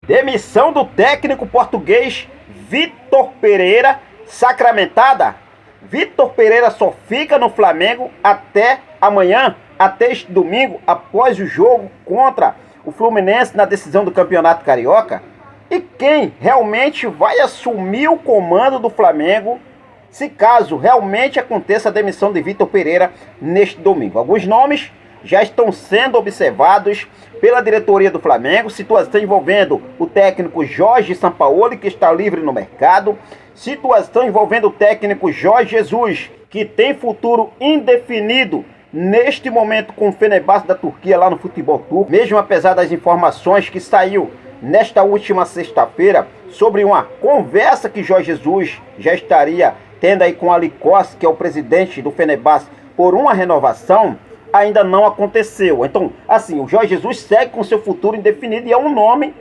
Demissão do técnico português Vitor Pereira sacramentada. Vitor Pereira só fica no Flamengo até amanhã, até este domingo, após o jogo contra o Fluminense na decisão do Campeonato Carioca. E quem realmente vai assumir o comando do Flamengo, se caso realmente aconteça a demissão de Vitor Pereira neste domingo? Alguns nomes já estão sendo observados pela diretoria do Flamengo, situação envolvendo o técnico Jorge Sampaoli, que está livre no mercado, situação envolvendo o técnico Jorge Jesus, que tem futuro indefinido neste momento com o Fenerbahçe da Turquia lá no futebol turco, mesmo apesar das informações que saiu nesta última sexta-feira sobre uma conversa que Jorge Jesus já estaria tendo aí com Ali Koç, que é o presidente do Fenerbahçe, por uma renovação, ainda não aconteceu. Então, assim, o Jorge Jesus segue com seu futuro indefinido e é um nome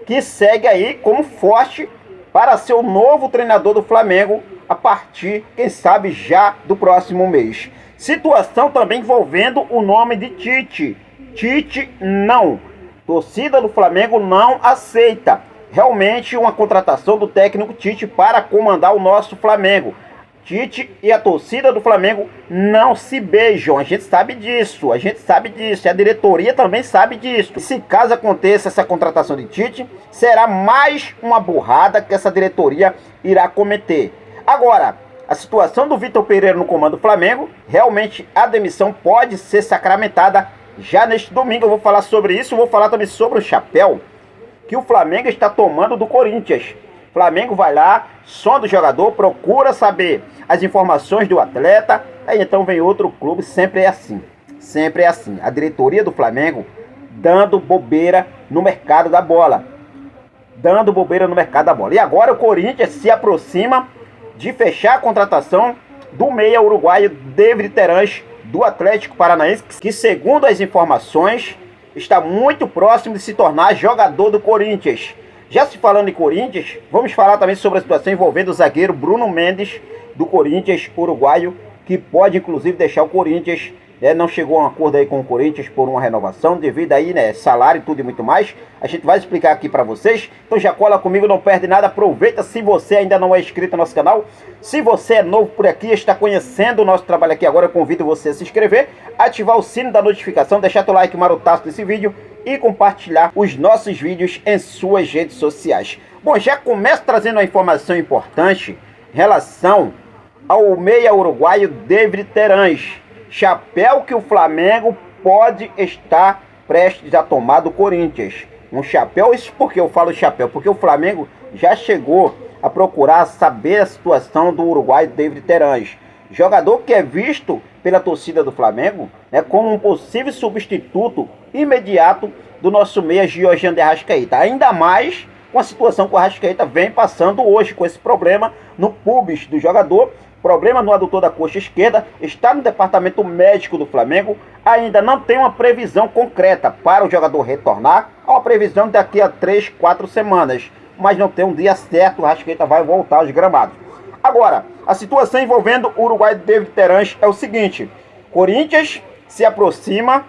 que segue aí como forte para ser o novo treinador do Flamengo a partir, quem sabe, já do próximo mês. Situação também envolvendo o nome de Tite. Tite não. Torcida do Flamengo não aceita realmente uma contratação do técnico Tite para comandar o nosso Flamengo. Tite e a torcida do Flamengo não se beijam, a gente sabe disso, e a diretoria também sabe disso. E se caso aconteça essa contratação de Tite, será mais uma burrada que essa diretoria irá cometer. Agora, a situação do Vitor Pereira no comando do Flamengo, realmente a demissão pode ser sacramentada já neste domingo. Eu vou falar sobre isso, vou falar também sobre o chapéu que o Flamengo está tomando do Corinthians. Flamengo vai lá, sonda o jogador, procura saber as informações do atleta, aí então vem outro clube, sempre é assim. Sempre é assim. A diretoria do Flamengo dando bobeira no mercado da bola. E agora o Corinthians se aproxima de fechar a contratação do meia uruguaio David Terans, do Atlético Paranaense, que segundo as informações, está muito próximo de se tornar jogador do Corinthians. Já se falando em Corinthians, vamos falar também sobre a situação envolvendo o zagueiro Bruno Mendes, do Corinthians uruguaio, que pode inclusive deixar o Corinthians, não chegou a um acordo aí com o Corinthians por uma renovação, devido aí, salário e tudo e muito mais. A gente vai explicar aqui para vocês, então já cola comigo, não perde nada, aproveita se você ainda não é inscrito no nosso canal. Se você é novo por aqui, está conhecendo o nosso trabalho aqui agora, eu convido você a se inscrever, ativar o sino da notificação, deixar teu like marotaço nesse vídeo e compartilhar os nossos vídeos em suas redes sociais. Bom, já começo trazendo uma informação importante em relação ao meia uruguaio David Terans. Chapéu que o Flamengo pode estar prestes a tomar do Corinthians. Um chapéu, isso porque eu falo chapéu, porque o Flamengo já chegou a procurar saber a situação do uruguaio David Terans. Jogador que é visto pela torcida do Flamengo como um possível substituto imediato do nosso meia Georgian de Arrascaeta. Ainda mais com a situação que o Arrascaeta vem passando hoje, com esse problema no pubis do jogador, problema no adutor da coxa esquerda, está no departamento médico do Flamengo, ainda não tem uma previsão concreta para o jogador retornar, há uma previsão daqui a 3, 4 semanas, mas não tem um dia certo, o Arrascaeta vai voltar aos gramados. Agora, a situação envolvendo o uruguaio David Terans é o seguinte: Corinthians se aproxima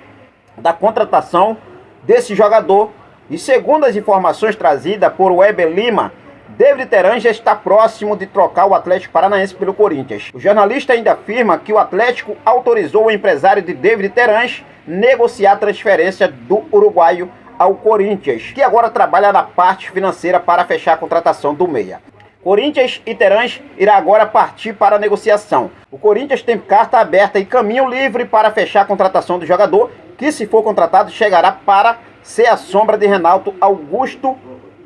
da contratação desse jogador e segundo as informações trazidas por Weber Lima, David Terans já está próximo de trocar o Atlético Paranaense pelo Corinthians. O jornalista ainda afirma que o Atlético autorizou o empresário de David Terans negociar a transferência do uruguaio ao Corinthians, que agora trabalha na parte financeira para fechar a contratação do meia. Corinthians e Terans irá agora partir para a negociação. O Corinthians tem carta aberta e caminho livre para fechar a contratação do jogador, que se for contratado chegará para ser a sombra de Renato Augusto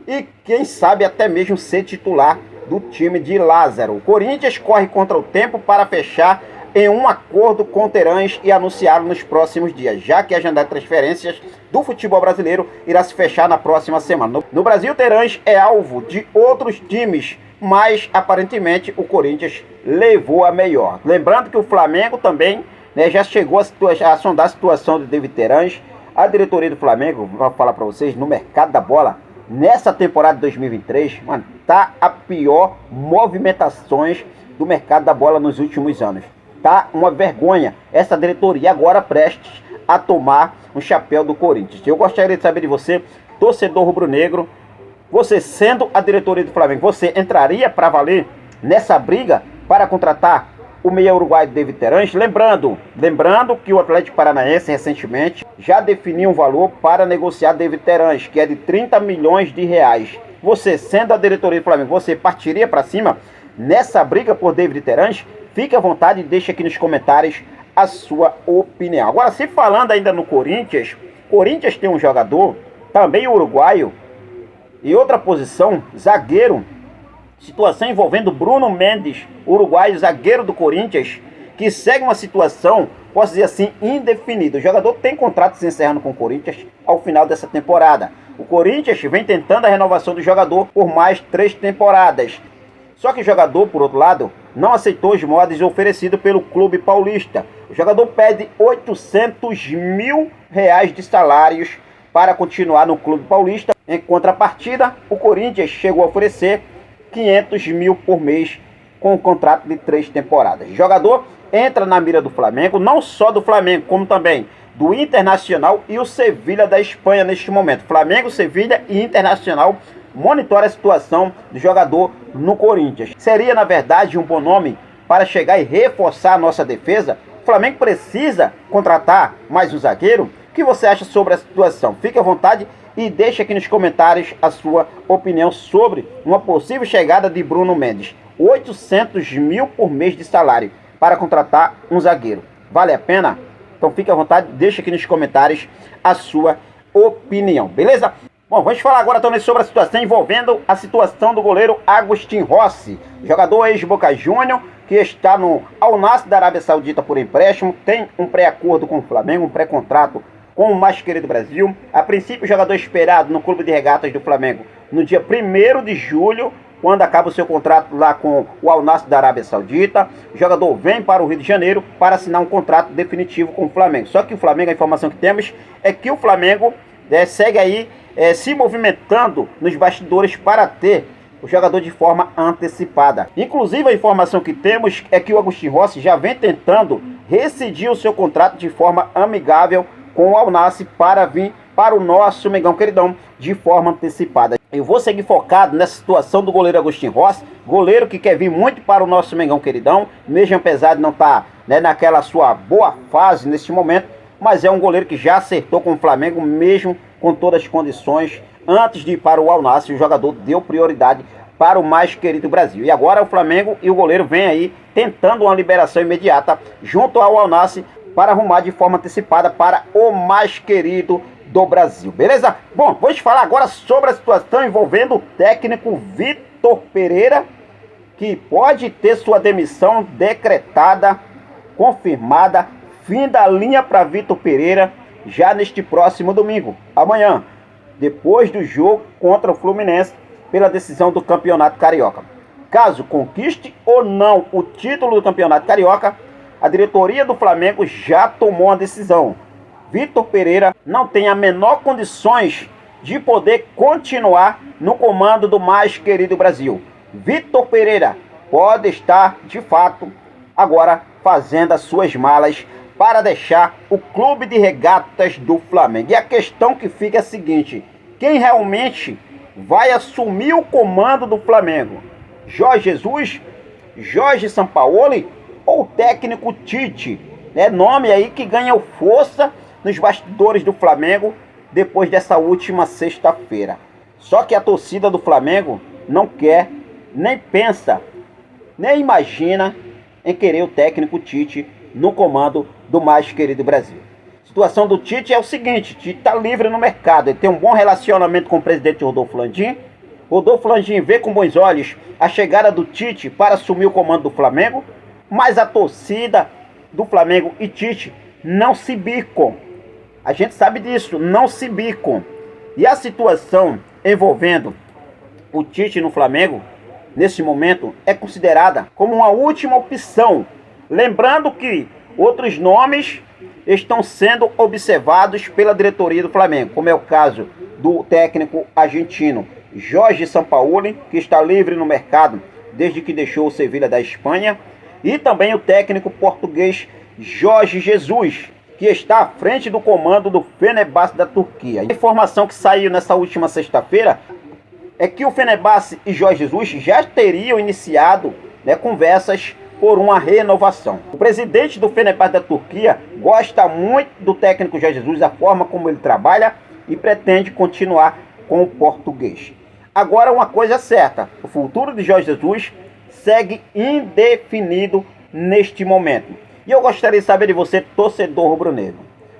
e quem sabe até mesmo ser titular do time de Lázaro. O Corinthians corre contra o tempo para fechar em um acordo com o Terans e anunciá-lo nos próximos dias, já que a agenda de transferências do futebol brasileiro irá se fechar na próxima semana. No Brasil, Terans é alvo de outros times, mas aparentemente o Corinthians levou a melhor. Lembrando que o Flamengo também já chegou a sondar a situação de David Terans. A diretoria do Flamengo, vou falar para vocês, no mercado da bola, nessa temporada de 2023, mano, tá a pior movimentações do mercado da bola nos últimos anos. Tá uma vergonha essa diretoria agora prestes a tomar um chapéu do Corinthians. Eu gostaria de saber de você torcedor rubro-negro, você sendo a diretoria do Flamengo, você entraria para valer nessa briga para contratar o meia uruguaio David Terãs? Lembrando que o Atlético Paranaense recentemente já definiu um valor para negociar David Terãs, que é de 30 milhões de reais. Você sendo a diretoria do Flamengo, você partiria para cima nessa briga por David Terãs? Fique à vontade e deixe aqui nos comentários a sua opinião. Agora, se falando ainda no Corinthians tem um jogador, também uruguaio, e outra posição, zagueiro, situação envolvendo Bruno Mendes, uruguaio, zagueiro do Corinthians, que segue uma situação, posso dizer assim, indefinida. O jogador tem contrato se encerrando com o Corinthians ao final dessa temporada. O Corinthians vem tentando a renovação do jogador por mais 3 temporadas. Só que o jogador, por outro lado, não aceitou os moldes oferecidos pelo clube paulista. O jogador pede 800 mil reais de salários para continuar no clube paulista. Em contrapartida, o Corinthians chegou a oferecer 500 mil por mês com um contrato de 3 temporadas. O jogador entra na mira do Flamengo, não só do Flamengo, como também do Internacional e o Sevilha da Espanha neste momento. Flamengo, Sevilha e Internacional monitora a situação do jogador no Corinthians. Seria, na verdade, um bom nome para chegar e reforçar a nossa defesa? O Flamengo precisa contratar mais um zagueiro? O que você acha sobre a situação? Fique à vontade e deixe aqui nos comentários a sua opinião sobre uma possível chegada de Bruno Mendes. 800 mil por mês de salário para contratar um zagueiro. Vale a pena? Então fique à vontade, deixe aqui nos comentários a sua opinião, beleza? Bom, vamos falar agora também sobre a situação envolvendo a situação do goleiro Agustín Rossi, jogador ex-Boca Juniors, que está no Al Nassr da Arábia Saudita por empréstimo, tem um pré-acordo com o Flamengo, um pré-contrato com o mais querido Brasil. A princípio, o jogador esperado no Clube de Regatas do Flamengo no dia 1º de julho, quando acaba o seu contrato lá com o Al Nassr da Arábia Saudita. O jogador vem para o Rio de Janeiro para assinar um contrato definitivo com o Flamengo. Só que o Flamengo, a informação que temos é que o Flamengo segue aí se movimentando nos bastidores para ter o jogador de forma antecipada. Inclusive, a informação que temos é que o Agustín Rossi já vem tentando rescindir o seu contrato de forma amigável com o Al Nassr para vir para o nosso Mengão Queridão de forma antecipada. Eu vou seguir focado nessa situação do goleiro Agustín Rossi, goleiro que quer vir muito para o nosso Mengão Queridão, mesmo apesar de não estar naquela sua boa fase nesse momento, mas é um goleiro que já acertou com o Flamengo, mesmo com todas as condições. Antes de ir para o Al Nassr, o jogador deu prioridade para o mais querido Brasil. E agora o Flamengo e o goleiro vem aí tentando uma liberação imediata junto ao Al Nassr para arrumar de forma antecipada para o mais querido do Brasil, beleza? Bom, vamos falar agora sobre a situação envolvendo o técnico Vitor Pereira, que pode ter sua demissão decretada, confirmada, fim da linha para Vitor Pereira já neste próximo domingo, amanhã, depois do jogo contra o Fluminense pela decisão do Campeonato Carioca. Caso conquiste ou não o título do Campeonato Carioca, a diretoria do Flamengo já tomou uma decisão. Vitor Pereira não tem a menor condições de poder continuar no comando do mais querido Brasil. Vitor Pereira pode estar, de fato, agora fazendo as suas malas para deixar o Clube de Regatas do Flamengo. E a questão que fica é a seguinte: quem realmente vai assumir o comando do Flamengo? Jorge Jesus? Jorge Sampaoli? Ou o técnico Tite? Nome aí que ganha força nos bastidores do Flamengo depois dessa última sexta-feira. Só que a torcida do Flamengo não quer, nem pensa, nem imagina em querer o técnico Tite no comando do mais querido Brasil. A situação do Tite é o seguinte: Tite está livre no mercado, ele tem um bom relacionamento com o presidente Rodolfo Landim. Rodolfo Landim vê com bons olhos a chegada do Tite para assumir o comando do Flamengo, mas a torcida do Flamengo e Tite não se bicam. A gente sabe disso, não se bicam. E a situação envolvendo o Tite no Flamengo, nesse momento, é considerada como uma última opção. Lembrando que outros nomes estão sendo observados pela diretoria do Flamengo, como é o caso do técnico argentino Jorge Sampaoli, que está livre no mercado desde que deixou o Sevilha da Espanha, e também o técnico português Jorge Jesus, que está à frente do comando do Fenerbahçe da Turquia. A informação que saiu nessa última sexta-feira é que o Fenerbahçe e Jorge Jesus já teriam iniciado, conversas por uma renovação. O presidente do Fenerbahçe da Turquia gosta muito do técnico Jorge Jesus, da forma como ele trabalha, e pretende continuar com o português. Agora, uma coisa é certa: o futuro de Jorge Jesus segue indefinido neste momento. E eu gostaria de saber de você, torcedor rubro-negro.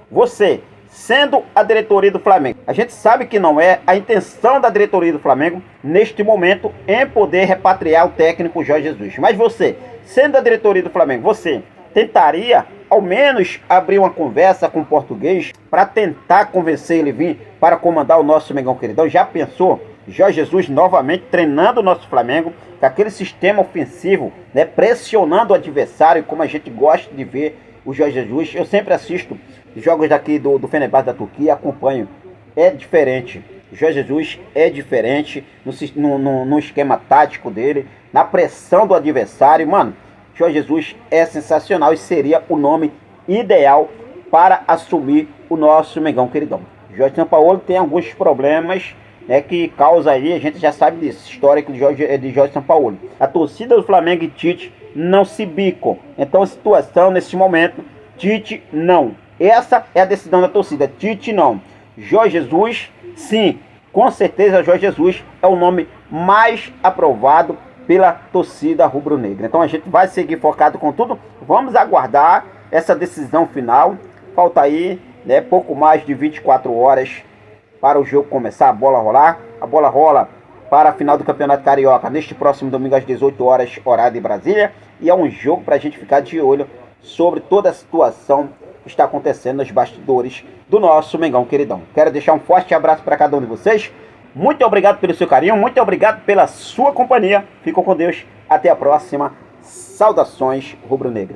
Você, sendo a diretoria do Flamengo, a gente sabe que não é a intenção da diretoria do Flamengo, neste momento, em poder repatriar o técnico Jorge Jesus. Mas você, sendo a diretoria do Flamengo, você tentaria, ao menos, abrir uma conversa com o português para tentar convencer ele a vir para comandar o nosso Mengão Queridão? Já pensou? Jorge Jesus novamente treinando o nosso Flamengo, com aquele sistema ofensivo, pressionando o adversário, como a gente gosta de ver o Jorge Jesus. Eu sempre assisto jogos daqui do Fenerbahçe da Turquia, acompanho. É diferente. Jorge Jesus é diferente no esquema tático dele, na pressão do adversário. Mano, Jorge Jesus é sensacional e seria o nome ideal para assumir o nosso Mengão Queridão. Jorge Sampaoli tem alguns problemas que causa aí, a gente já sabe disso, histórico de Jorge Sampaoli. A torcida do Flamengo e Tite não se bicam. Então a situação nesse momento, Tite não. Essa é a decisão da torcida, Tite não. Jorge Jesus, sim, com certeza Jorge Jesus é o nome mais aprovado pela torcida rubro-negra. Então a gente vai seguir focado com tudo. Vamos aguardar essa decisão final. Falta aí pouco mais de 24 horas para o jogo começar, a bola rolar. A bola rola para a final do Campeonato Carioca neste próximo domingo às 18 horas, horário de Brasília. E é um jogo para a gente ficar de olho sobre toda a situação que está acontecendo nos bastidores do nosso Mengão Queridão. Quero deixar um forte abraço para cada um de vocês. Muito obrigado pelo seu carinho, muito obrigado pela sua companhia. Fico com Deus, até a próxima. Saudações rubro-negras.